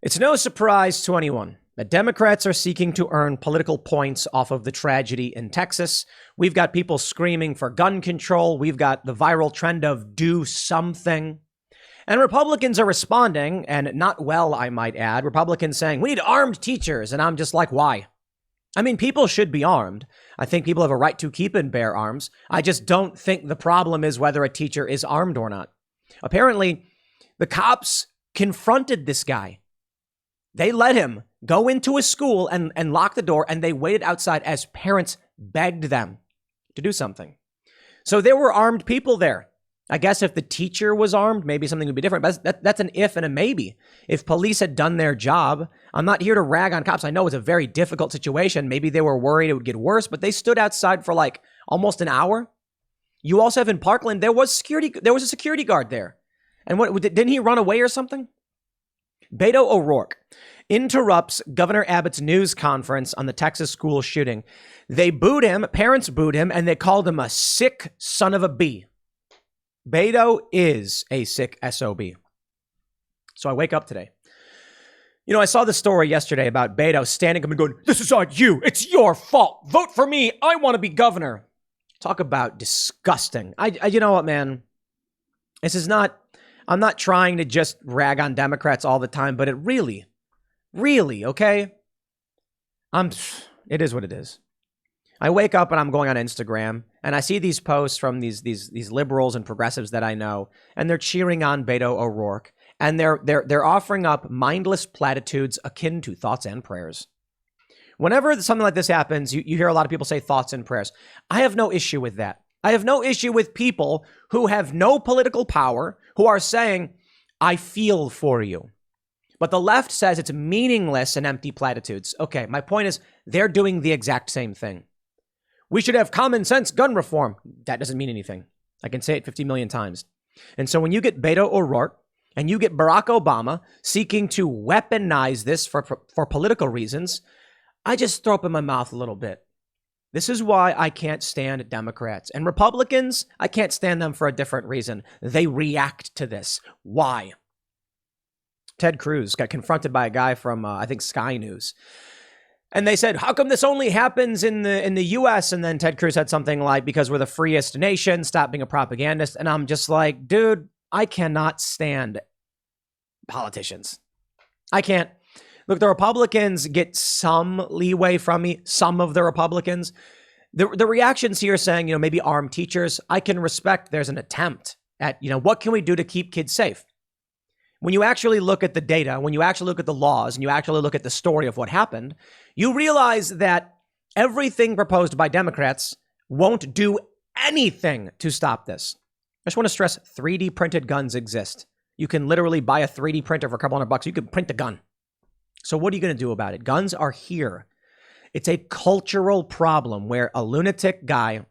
It's no surprise to anyone that Democrats are seeking to earn political points off of the tragedy in Texas. We've got people screaming for gun control. We've got the viral trend of do something. And Republicans are responding, and not well, I might add. Republicans saying, we need armed teachers. And I'm just like, why? I mean, people should be armed. I think people have a right to keep and bear arms. I just don't think the problem is whether a teacher is armed or not. Apparently, the cops confronted this guy. They let him go into a school and lock the door, and they waited outside as parents begged them to do something. So there were armed people there. I guess if the teacher was armed, maybe something would be different. But that's an if and a maybe. If police had done their job, I'm not here to rag on cops. I know it's a very difficult situation. Maybe they were worried it would get worse, but they stood outside for like almost an hour. You also have in Parkland, there was a security guard there. And what didn't he run away or something? Beto O'Rourke interrupts Governor Abbott's news conference on the Texas school shooting. They booed him, parents booed him, and they called him a sick son of a bee. Beto is a sick SOB. So I wake up today. You know, I saw the story yesterday about Beto standing up and going, this is on you. It's your fault. Vote for me. I want to be governor. Talk about disgusting. You know what, man? I'm not trying to just rag on Democrats all the time, but it really, okay? It is what it is. I wake up and I'm going on Instagram and I see these posts from these liberals and progressives that I know, and they're cheering on Beto O'Rourke, and they're offering up mindless platitudes akin to thoughts and prayers. Whenever something like this happens, you hear a lot of people say thoughts and prayers. I have no issue with that. I have no issue with people who have no political power who are saying, I feel for you. But the left says it's meaningless and empty platitudes. Okay, my point is they're doing the exact same thing. We should have common sense gun reform. That doesn't mean anything. I can say it 50 million times. And so when you get Beto O'Rourke and you get Barack Obama seeking to weaponize this for political reasons, I just throw up in my mouth a little bit. This is why I can't stand Democrats. And Republicans, I can't stand them for a different reason. They react to this. Why? Ted Cruz got confronted by a guy from, I think, Sky News. And they said, how come this only happens in the U.S.? And then Ted Cruz had something like, because we're the freest nation, stop being a propagandist. And I'm just like, dude, I cannot stand politicians. I can't. Look, the Republicans get some leeway from me, some of the Republicans. The reactions here saying, maybe armed teachers, I can respect there's an attempt at, what can we do to keep kids safe? When you actually look at the data, when you actually look at the laws, and you actually look at the story of what happened, you realize that everything proposed by Democrats won't do anything to stop this. I just want to stress 3D printed guns exist. You can literally buy a 3D printer for a couple $100. You can print a gun. So what are you going to do about it? Guns are here. It's a cultural problem where a lunatic guy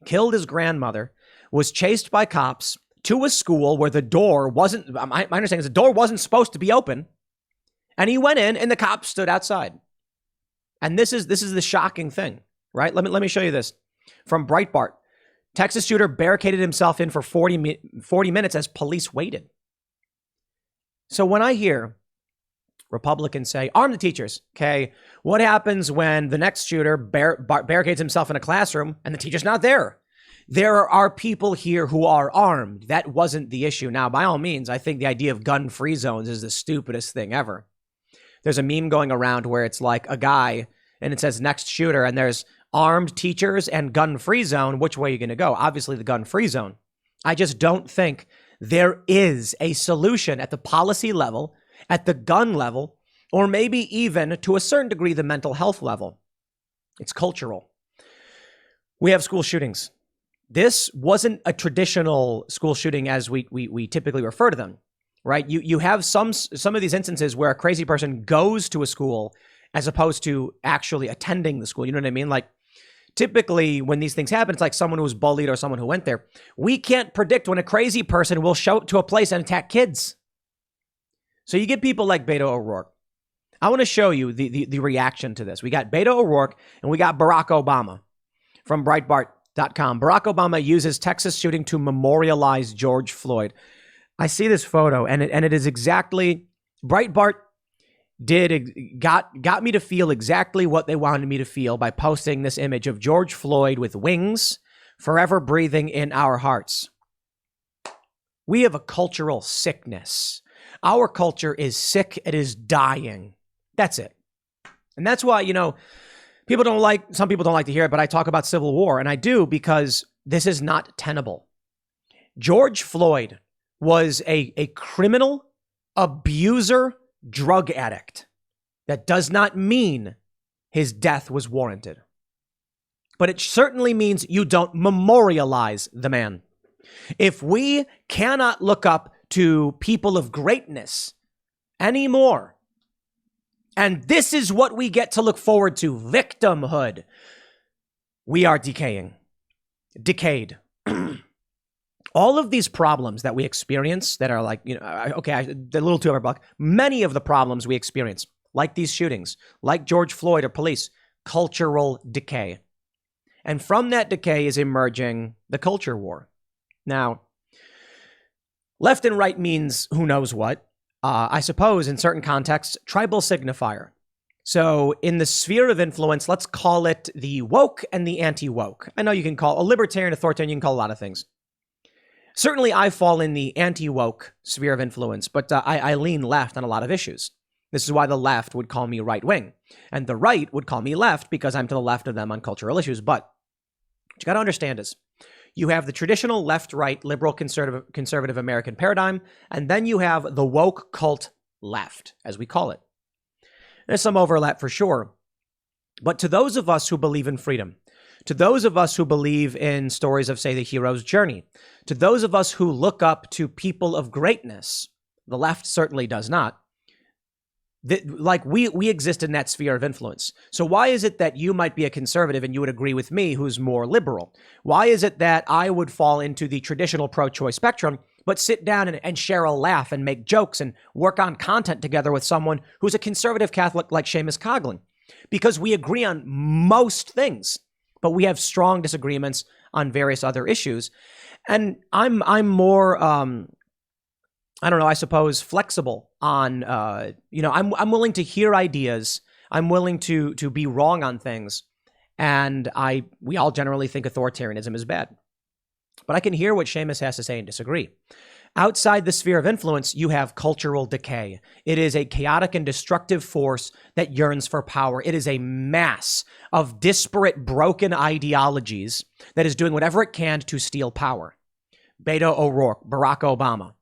killed his grandmother, was chased by cops to a school where the door wasn't, my understanding is the door wasn't supposed to be open. And he went in and the cops stood outside. And this is the shocking thing, right? Let me show you this. From Breitbart, Texas shooter barricaded himself in for 40 minutes as police waited. So when I hear Republicans say, arm the teachers, okay, what happens when the next shooter barricades himself in a classroom and the teacher's not there? There are people here who are armed. That wasn't the issue. Now, by all means, I think the idea of gun-free zones is the stupidest thing ever. There's a meme going around where it's like a guy and it says next shooter and there's armed teachers and gun-free zone. Which way are you going to go? Obviously, the gun-free zone. I just don't think there is a solution at the policy level, at the gun level, or maybe even to a certain degree, the mental health level. It's cultural. We have school shootings. This wasn't a traditional school shooting as we typically refer to them, right? You have some of these instances where a crazy person goes to a school as opposed to actually attending the school. You know what I mean? Like typically when these things happen, it's like someone who was bullied or someone who went there. We can't predict when a crazy person will show up to a place and attack kids. So you get people like Beto O'Rourke. I want to show you the reaction to this. We got Beto O'Rourke and we got Barack Obama from Breitbart.com. Barack Obama uses Texas shooting to memorialize George Floyd. I see this photo and it is exactly Breitbart got me to feel exactly what they wanted me to feel by posting this image of George Floyd with wings, forever breathing in our hearts. We have a cultural sickness. Our culture is sick. It is dying. That's it. And that's why, some people don't like to hear it, but I talk about civil war, and I do because this is not tenable. George Floyd was a criminal, abuser, drug addict. That does not mean his death was warranted. But it certainly means you don't memorialize the man. If we cannot look up to people of greatness anymore, and this is what we get to look forward to, victimhood, we are decayed. All of these problems that we experience that are like, they're a little too overblock. Many of the problems we experience, like these shootings, like George Floyd or police, cultural decay. And from that decay is emerging the culture war. Now, left and right means who knows what. I suppose in certain contexts, tribal signifier. So in the sphere of influence, let's call it the woke and the anti-woke. I know you can call a libertarian, authoritarian, you can call a lot of things. Certainly, I fall in the anti-woke sphere of influence, but I lean left on a lot of issues. This is why the left would call me right-wing, and the right would call me left because I'm to the left of them on cultural issues. But what you got to understand is you have the traditional left-right, liberal, conservative American paradigm, and then you have the woke cult left, as we call it. There's some overlap for sure. But to those of us who believe in freedom, to those of us who believe in stories of, say, the hero's journey, to those of us who look up to people of greatness, the left certainly does not. We exist in that sphere of influence. So why is it that you might be a conservative and you would agree with me who's more liberal? Why is it that I would fall into the traditional pro-choice spectrum, but sit down and share a laugh and make jokes and work on content together with someone who's a conservative Catholic like Seamus Coughlin? Because we agree on most things, but we have strong disagreements on various other issues. And I'm more, I suppose, flexible on, I'm willing to hear ideas. I'm willing to be wrong on things. And we all generally think authoritarianism is bad. But I can hear what Seamus has to say and disagree. Outside the sphere of influence, you have cultural decay. It is a chaotic and destructive force that yearns for power. It is a mass of disparate, broken ideologies that is doing whatever it can to steal power. Beto O'Rourke, Barack Obama.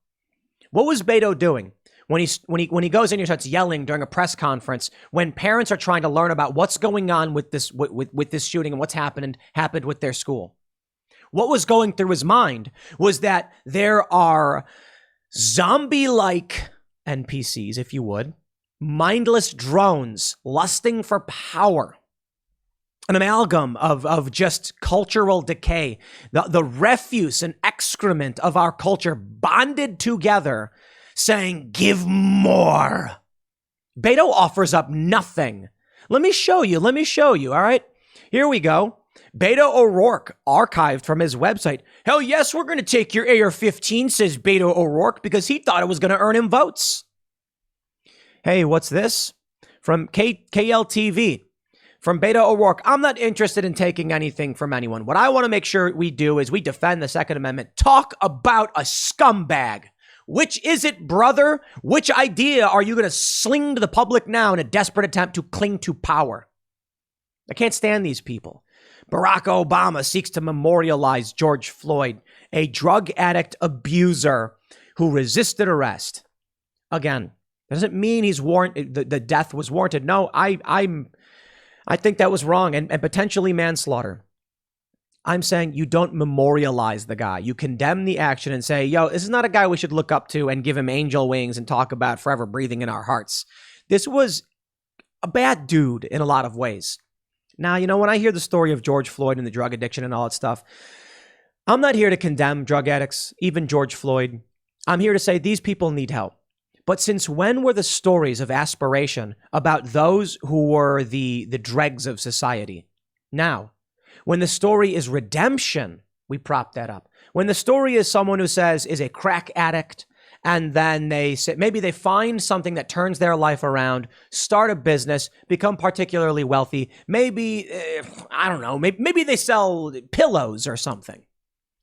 What was Beto doing when he goes in and starts yelling during a press conference when parents are trying to learn about what's going on with this shooting and what's happened with their school? What was going through his mind was that there are zombie-like NPCs, if you would, mindless drones lusting for power. An amalgam of just cultural decay, the refuse and excrement of our culture bonded together, saying, give more. Beto offers up nothing. Let me show you, all right? Here we go. Beto O'Rourke, archived from his website. Hell yes, we're going to take your AR-15, says Beto O'Rourke, because he thought it was going to earn him votes. Hey, what's this? From KLTV. From Beto O'Rourke, I'm not interested in taking anything from anyone. What I want to make sure we do is we defend the Second Amendment. Talk about a scumbag. Which is it, brother? Which idea are you going to sling to the public now in a desperate attempt to cling to power? I can't stand these people. Barack Obama seeks to memorialize George Floyd, a drug addict abuser who resisted arrest. Again, doesn't mean he's the death was warranted. No, I think that was wrong and potentially manslaughter. I'm saying you don't memorialize the guy. You condemn the action and say, yo, this is not a guy we should look up to and give him angel wings and talk about forever breathing in our hearts. This was a bad dude in a lot of ways. Now, when I hear the story of George Floyd and the drug addiction and all that stuff, I'm not here to condemn drug addicts, even George Floyd. I'm here to say these people need help. But since when were the stories of aspiration about those who were the dregs of society? Now, when the story is redemption, we prop that up. When the story is someone who is a crack addict and then they say, maybe they find something that turns their life around, start a business, become particularly wealthy. Maybe, I don't know, maybe they sell pillows or something.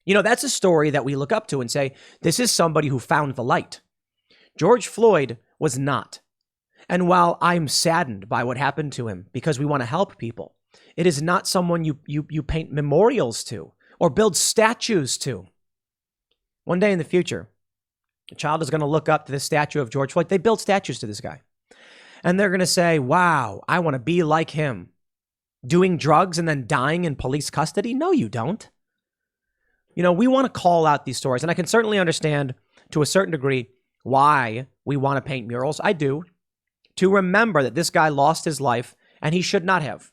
You know, that's a story that we look up to and say, this is somebody who found the light. George Floyd was not. And while I'm saddened by what happened to him because we want to help people, it is not someone you paint memorials to or build statues to. One day in the future, a child is going to look up to the statue of George Floyd. They built statues to this guy. And they're going to say, wow, I want to be like him. Doing drugs and then dying in police custody? No, you don't. You know, we want to call out these stories. And I can certainly understand to a certain degree why we want to paint murals. I do. To remember that this guy lost his life and he should not have.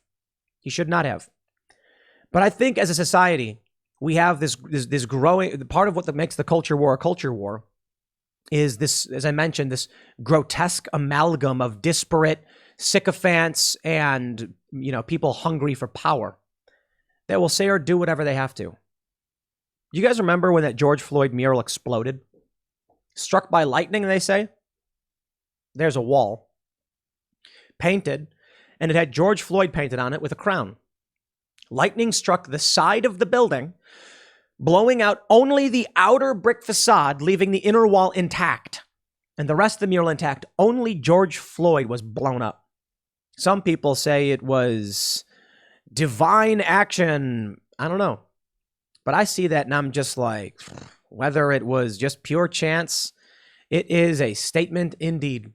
He should not have. But I think as a society, we have this growing, part of what makes the culture war a culture war is this, as I mentioned, this grotesque amalgam of disparate sycophants and, you know, people hungry for power that will say or do whatever they have to. You guys remember when that George Floyd mural exploded? Struck by lightning, they say? There's a wall painted, and it had George Floyd painted on it with a crown. Lightning struck the side of the building, blowing out only the outer brick facade, leaving the inner wall intact, and the rest of the mural intact. Only George Floyd was blown up. Some people say it was divine action. I don't know. But I see that and I'm just like, whether it was just pure chance, it is a statement indeed.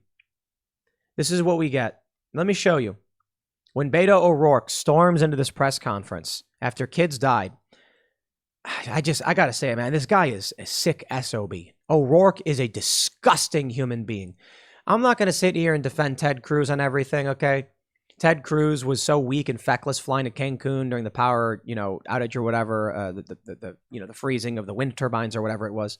This is what we get. Let me show you. When Beto O'Rourke storms into this press conference after kids died, I got to say, man, this guy is a sick SOB. O'Rourke is a disgusting human being. I'm not going to sit here and defend Ted Cruz on everything, okay? Ted Cruz was so weak and feckless flying to Cancun during the power, outage or whatever, the freezing of the wind turbines or whatever it was.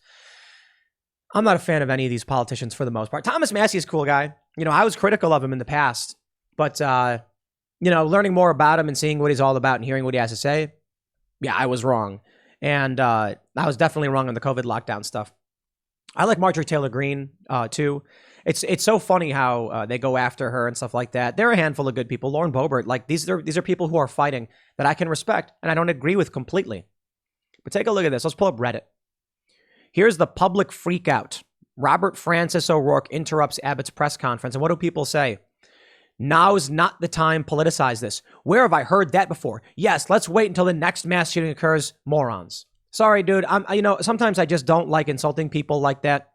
I'm not a fan of any of these politicians for the most part. Thomas Massie is a cool guy. I was critical of him in the past, but, learning more about him and seeing what he's all about and hearing what he has to say, yeah, I was wrong. And I was definitely wrong on the COVID lockdown stuff. I like Marjorie Taylor Greene, too. It's so funny how they go after her and stuff like that. There are a handful of good people. Lauren Boebert, like these are people who are fighting that I can respect and I don't agree with completely. But take a look at this. Let's pull up Reddit. Here's the public freakout. Robert Francis O'Rourke interrupts Abbott's press conference. And what do people say? Now's not the time. Politicize this. Where have I heard that before? Yes, let's wait until the next mass shooting occurs. Morons. Sorry, dude. Sometimes I just don't like insulting people like that.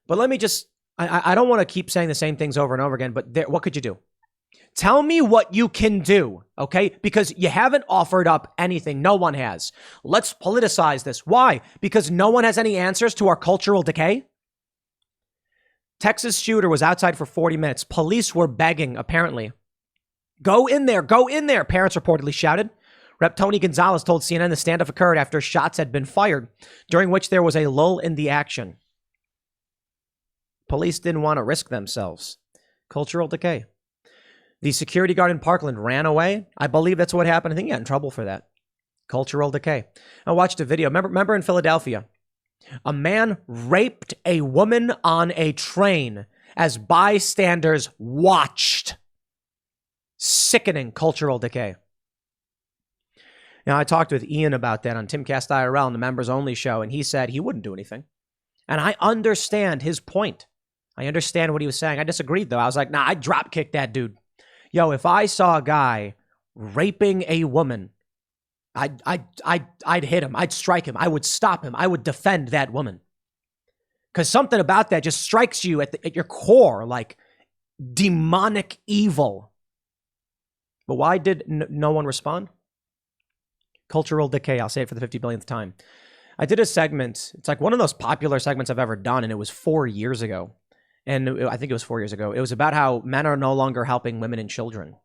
But let me just, I don't want to keep saying the same things over and over again, but what could you do? Tell me what you can do, okay? Because you haven't offered up anything. No one has. Let's politicize this. Why? Because no one has any answers to our cultural decay? Texas shooter was outside for 40 minutes. Police were begging, apparently. Go in there, parents reportedly shouted. Rep. Tony Gonzalez told CNN the standoff occurred after shots had been fired, during which there was a lull in the action. Police didn't want to risk themselves. Cultural decay. The security guard in Parkland ran away. I believe that's what happened. I think he got in trouble for that. Cultural decay. I watched a video. Remember in Philadelphia, a man raped a woman on a train as bystanders watched. Sickening cultural decay. Now, I talked with Ian about that on Timcast IRL on the members only show, and he said he wouldn't do anything. And I understand his point. I understand what he was saying. I disagreed, though. I was like, nah, I'd drop kick that dude. Yo, if I saw a guy raping a woman, I'd hit him. I'd strike him. I would stop him. I would defend that woman. Because something about that just strikes you at your core, like demonic evil. But why did no one respond? Cultural decay. I'll say it for the 50 billionth time. I did a segment. It's like one of those popular segments I've ever done, and it was 4 years ago. And I think it was 4 years ago. It was about how men are no longer helping women and children.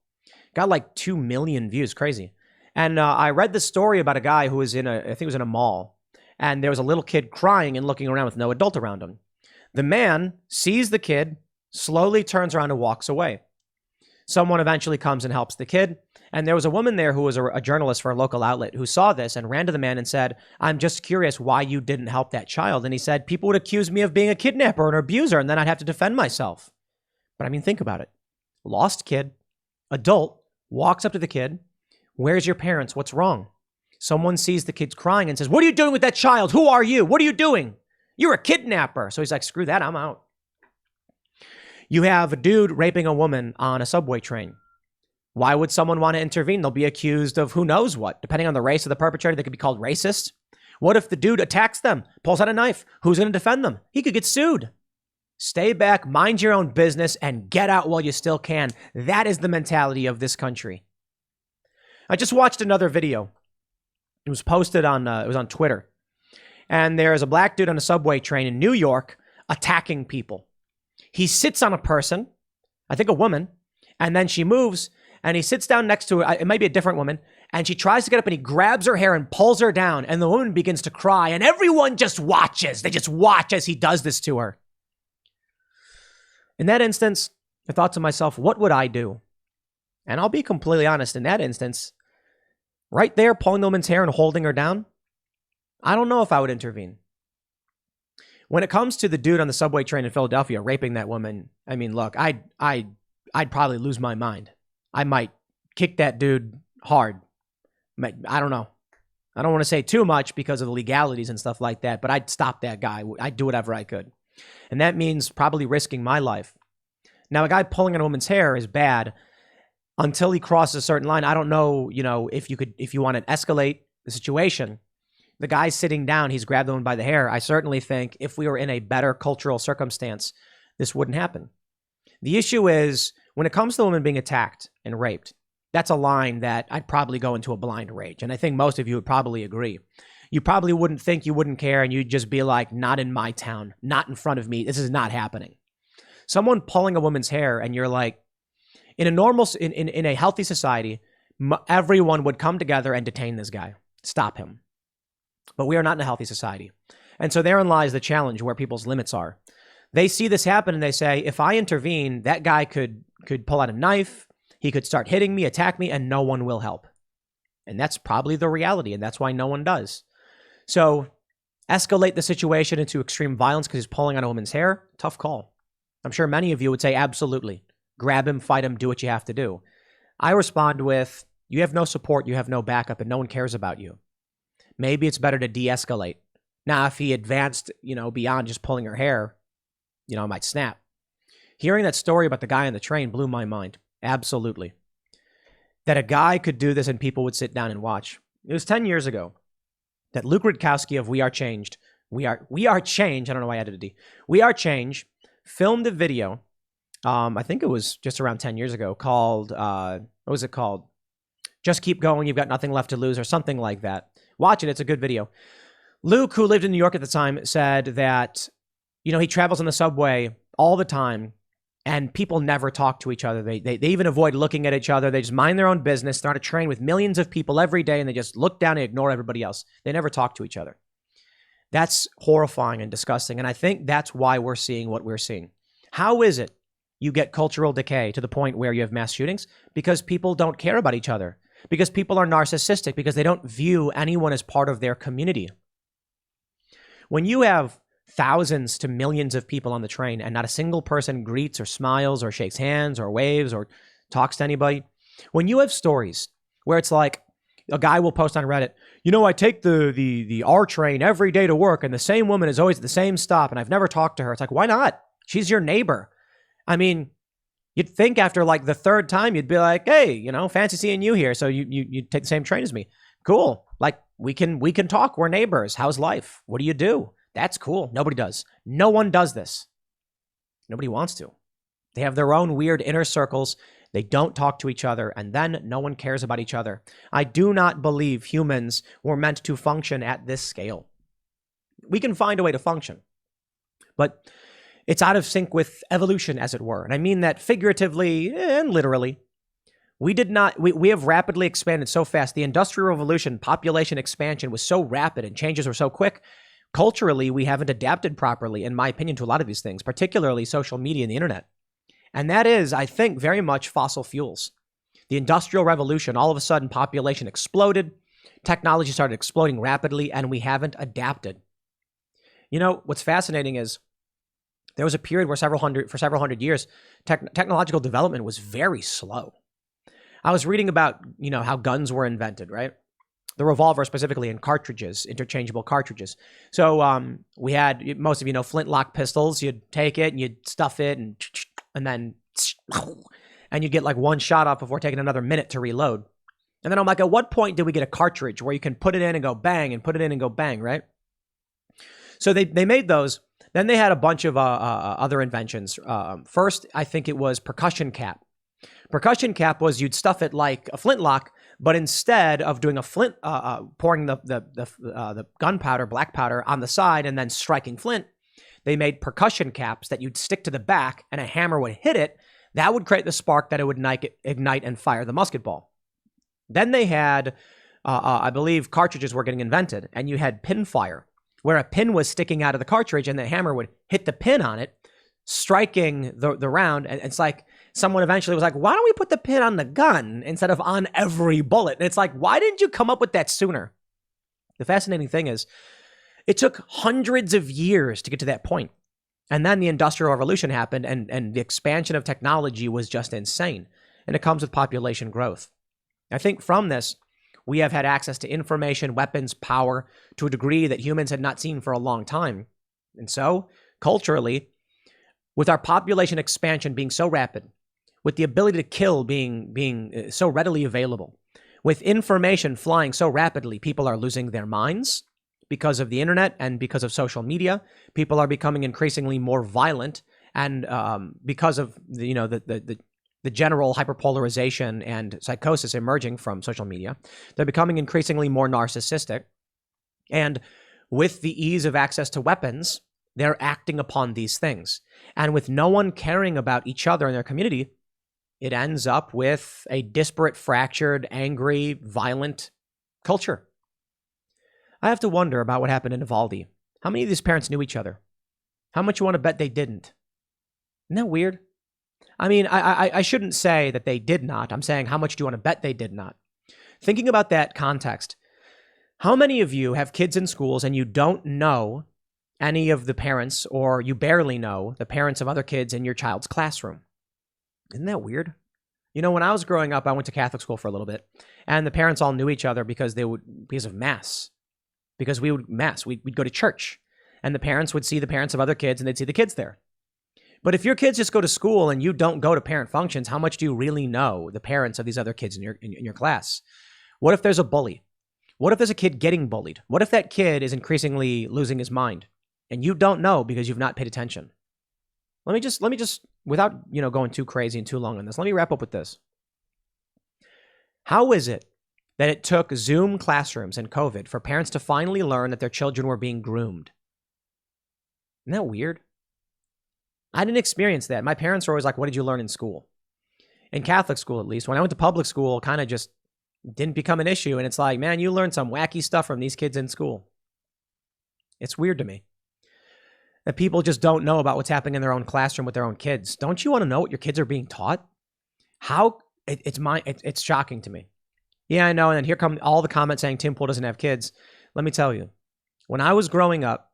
Got like 2 million views. Crazy. And I read the story about a guy who was I think it was in a mall. And there was a little kid crying and looking around with no adult around him. The man sees the kid, slowly turns around and walks away. Someone eventually comes and helps the kid. And there was a woman there who was a journalist for a local outlet who saw this and ran to the man and said, I'm just curious why you didn't help that child. And he said, people would accuse me of being a kidnapper or an abuser, and then I'd have to defend myself. But I mean, think about it. Lost kid, adult, walks up to the kid. Where's your parents? What's wrong? Someone sees the kid crying and says, what are you doing with that child? Who are you? What are you doing? You're a kidnapper. So he's like, screw that, I'm out. You have a dude raping a woman on a subway train. Why would someone want to intervene? They'll be accused of who knows what. Depending on the race of the perpetrator, they could be called racist. What if the dude attacks them, pulls out a knife? Who's going to defend them? He could get sued. Stay back, mind your own business, and get out while you still can. That is the mentality of this country. I just watched another video. It was posted on, it was on Twitter. And there's a black dude on a subway train in New York attacking people. He sits on a person, I think a woman, and then she moves, and he sits down next to her. It might be a different woman, and she tries to get up, and he grabs her hair and pulls her down, and the woman begins to cry, and everyone just watches. They just watch as he does this to her. In that instance, I thought to myself, what would I do? And I'll be completely honest, in that instance, right there, pulling the woman's hair and holding her down, I don't know if I would intervene. When it comes to the dude on the subway train in Philadelphia raping that woman, I mean, look, I'd probably lose my mind. I might kick that dude hard. I don't know. I don't want to say too much because of the legalities and stuff like that, but I'd stop that guy. I'd do whatever I could. And that means probably risking my life. Now, a guy pulling on a woman's hair is bad until he crosses a certain line. I don't know, if you want to escalate the situation. The guy's sitting down, he's grabbed the woman by the hair. I certainly think if we were in a better cultural circumstance, this wouldn't happen. The issue is, when it comes to the woman being attacked and raped, that's a line that I'd probably go into a blind rage. And I think most of you would probably agree. You probably wouldn't think, you wouldn't care, and you'd just be like, not in my town, not in front of me. This is not happening. Someone pulling a woman's hair, and you're like, in a healthy society, everyone would come together and detain this guy, stop him. But we are not in a healthy society. And so therein lies the challenge where people's limits are. They see this happen and they say, if I intervene, that guy could pull out a knife, he could start hitting me, attack me, and no one will help. And that's probably the reality, and that's why no one does. So escalate the situation into extreme violence because he's pulling on a woman's hair, tough call. I'm sure many of you would say, absolutely. Grab him, fight him, do what you have to do. I respond with, you have no support, you have no backup, and no one cares about you. Maybe it's better to de-escalate. Now, if he advanced, beyond just pulling her hair, I might snap. Hearing that story about the guy on the train blew my mind. Absolutely. That a guy could do this and people would sit down and watch. It was 10 years ago that Luke Rudkowski of We Are Change, I don't know why I added a D. We Are Change filmed a video, I think it was just around 10 years ago, called, what was it called? Just Keep Going, You've Got Nothing Left to Lose, or something like that. Watch it. It's a good video. Luke, who lived in New York at the time, said that, he travels on the subway all the time and people never talk to each other. They even avoid looking at each other. They just mind their own business. They're on a train with millions of people every day and they just look down and ignore everybody else. They never talk to each other. That's horrifying and disgusting. And I think that's why we're seeing what we're seeing. How is it you get cultural decay to the point where you have mass shootings? Because people don't care about each other. Because people are narcissistic, because they don't view anyone as part of their community. When you have thousands to millions of people on the train and not a single person greets or smiles or shakes hands or waves or talks to anybody, when you have stories where it's like a guy will post on Reddit, I take the R train every day to work and the same woman is always at the same stop and I've never talked to her. It's like, why not? She's your neighbor. I mean, you'd think after like the third time, you'd be like, hey, fancy seeing you here. So you take the same train as me. Cool. Like we can talk. We're neighbors. How's life? What do you do? That's cool. Nobody does. No one does this. Nobody wants to. They have their own weird inner circles. They don't talk to each other. And then no one cares about each other. I do not believe humans were meant to function at this scale. We can find a way to function, but it's out of sync with evolution, as it were. And I mean that figuratively and literally. We have rapidly expanded so fast. The Industrial Revolution, population expansion was so rapid and changes were so quick. Culturally, we haven't adapted properly, in my opinion, to a lot of these things, particularly social media and the internet. And that is, I think, very much fossil fuels. The Industrial Revolution, all of a sudden, population exploded, technology started exploding rapidly, and we haven't adapted. You know, what's fascinating is there was a period where for several hundred years, technological development was very slow. I was reading about, how guns were invented, right? The revolver specifically, and cartridges, interchangeable cartridges. So we had, most of flintlock pistols. You'd take it and you'd stuff it and then and you'd get like one shot off before taking another minute to reload. And then I'm like, at what point did we get a cartridge where you can put it in and go bang and put it in and go bang, right? So they made those. Then they had a bunch of other inventions. First, I think it was percussion cap. Percussion cap was you'd stuff it like a flintlock, but instead of doing a pouring the gunpowder, black powder on the side and then striking flint, they made percussion caps that you'd stick to the back and a hammer would hit it. That would create the spark that it would ignite and fire the musket ball. Then they had, I believe, cartridges were getting invented, and you had pin fire, where a pin was sticking out of the cartridge and the hammer would hit the pin on it, striking the round. And it's like someone eventually was like, why don't we put the pin on the gun instead of on every bullet? And it's like, why didn't you come up with that sooner? The fascinating thing is it took hundreds of years to get to that point. And then the Industrial Revolution happened, and the expansion of technology was just insane. And it comes with population growth. I think from this, we have had access to information, weapons, power to a degree that humans had not seen for a long time. And so, culturally, with our population expansion being so rapid, with the ability to kill being so readily available, with information flying so rapidly, people are losing their minds because of the internet and because of social media. People are becoming increasingly more violent, and because of the general hyperpolarization and psychosis emerging from social media, they're becoming increasingly more narcissistic. And with the ease of access to weapons, they're acting upon these things. And with no one caring about each other in their community, it ends up with a disparate, fractured, angry, violent culture. I have to wonder about what happened in Uvalde. How many of these parents knew each other? How much you want to bet they didn't? Isn't that weird? I mean, I shouldn't say that they did not. I'm saying how much do you want to bet they did not? Thinking about that context, how many of you have kids in schools and you don't know any of the parents, or you barely know the parents of other kids in your child's classroom? Isn't that weird? When I was growing up, I went to Catholic school for a little bit, and the parents all knew each other because of mass. Because we would mass, we'd go to church, and the parents would see the parents of other kids, and they'd see the kids there. But if your kids just go to school and you don't go to parent functions, how much do you really know the parents of these other kids in your class? What if there's a bully? What if there's a kid getting bullied? What if that kid is increasingly losing his mind and you don't know because you've not paid attention? Let me just, without going too crazy and too long on this, let me wrap up with this. How is it that it took Zoom classrooms and COVID for parents to finally learn that their children were being groomed? Isn't that weird? I didn't experience that. My parents were always like, what did you learn in school? In Catholic school, at least. When I went to public school, kind of just didn't become an issue. And it's like, man, you learned some wacky stuff from these kids in school. It's weird to me that people just don't know about what's happening in their own classroom with their own kids. Don't you want to know what your kids are being taught? It's shocking to me. Yeah, I know. And then here come all the comments saying Tim Pool doesn't have kids. Let me tell you, when I was growing up,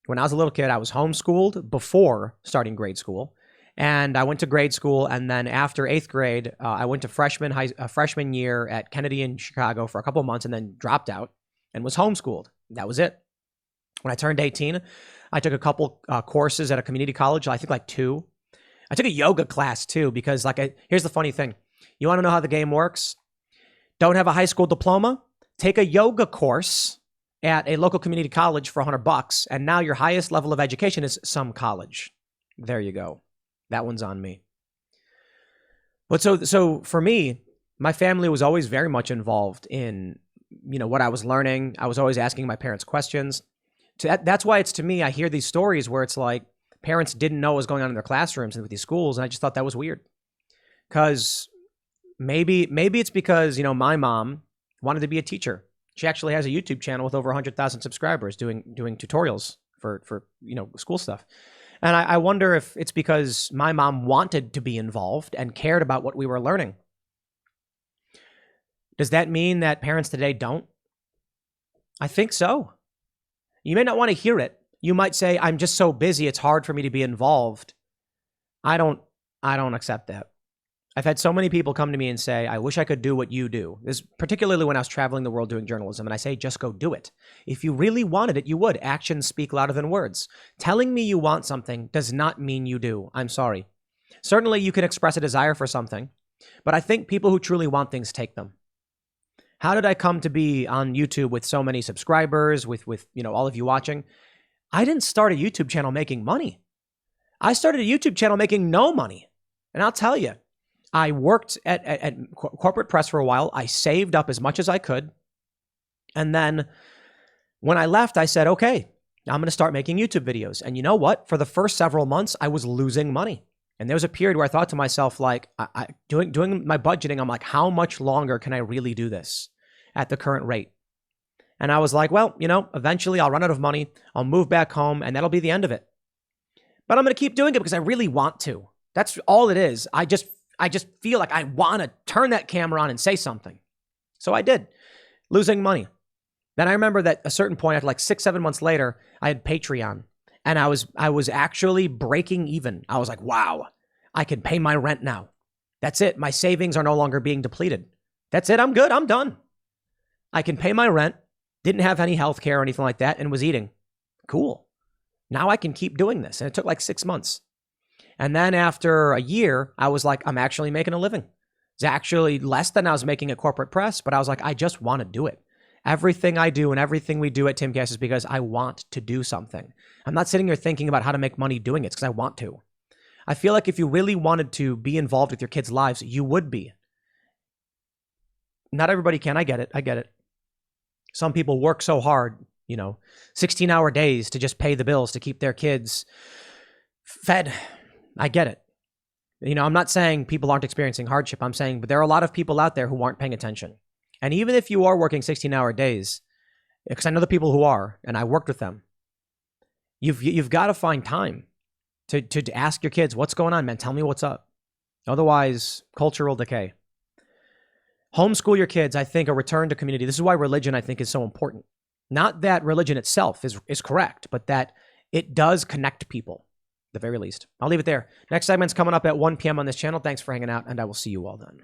when I was a little kid, I was homeschooled before starting grade school. And I went to grade school. And then after 8th grade, I went to freshman year at Kennedy in Chicago for a couple of months and then dropped out and was homeschooled. That was it. When I turned 18, I took a couple courses at a community college, I think like 2. I took a yoga class too, because here's the funny thing. You want to know how the game works? Don't have a high school diploma? Take a yoga course at a local community college for $100, and now your highest level of education is some college. There you go. That one's on me. But so for me, my family was always very much involved in, what I was learning. I was always asking my parents questions. That's why to me, I hear these stories where it's like parents didn't know what was going on in their classrooms and with these schools, and I just thought that was weird. Because maybe it's because, my mom wanted to be a teacher. She actually has a YouTube channel with over 100,000 subscribers doing tutorials for school stuff. And I wonder if it's because my mom wanted to be involved and cared about what we were learning. Does that mean that parents today don't? I think so. You may not want to hear it. You might say, I'm just so busy, it's hard for me to be involved. I don't accept that. I've had so many people come to me and say, I wish I could do what you do. This particularly when I was traveling the world doing journalism, and I say, just go do it. If you really wanted it, you would. Actions speak louder than words. Telling me you want something does not mean you do. I'm sorry. Certainly you can express a desire for something, but I think people who truly want things take them. How did I come to be on YouTube with so many subscribers, with all of you watching? I didn't start a YouTube channel making money. I started a YouTube channel making no money. And I'll tell you, I worked at corporate press for a while. I saved up as much as I could. And then when I left, I said, okay, I'm going to start making YouTube videos. And you know what? For the first several months, I was losing money. And there was a period where I thought to myself, like, doing my budgeting, I'm like, how much longer can I really do this at the current rate? And I was like, well, eventually I'll run out of money. I'll move back home and that'll be the end of it. But I'm going to keep doing it because I really want to. That's all it is. I just feel like I want to turn that camera on and say something. So I did, losing money. Then I remember that at a certain point, after like 6-7 months later, I had Patreon and I was actually breaking even. I was like, wow, I can pay my rent now. That's it. My savings are no longer being depleted. That's it. I'm good. I'm done. I can pay my rent. Didn't have any health care or anything like that and was eating. Cool. Now I can keep doing this. And it took like 6 months. And then after a year, I was like, I'm actually making a living. It's actually less than I was making at corporate press, but I was like, I just want to do it. Everything I do and everything we do at Timcast is because I want to do something. I'm not sitting here thinking about how to make money doing it because I want to. I feel like if you really wanted to be involved with your kids' lives, you would be. Not everybody can. I get it. Some people work so hard, 16-hour days to just pay the bills to keep their kids fed. I get it. I'm not saying people aren't experiencing hardship. I'm saying, but there are a lot of people out there who aren't paying attention. And even if you are working 16-hour days, because I know the people who are, and I worked with them, you've got to find time to ask your kids, what's going on, man? Tell me what's up. Otherwise, culture will decay. Homeschool your kids. I think a return to community. This is why religion, I think, is so important. Not that religion itself is correct, but that it does connect people, at the very least. I'll leave it there. Next segment's coming up at 1 p.m. on this channel. Thanks for hanging out, and I will see you all then.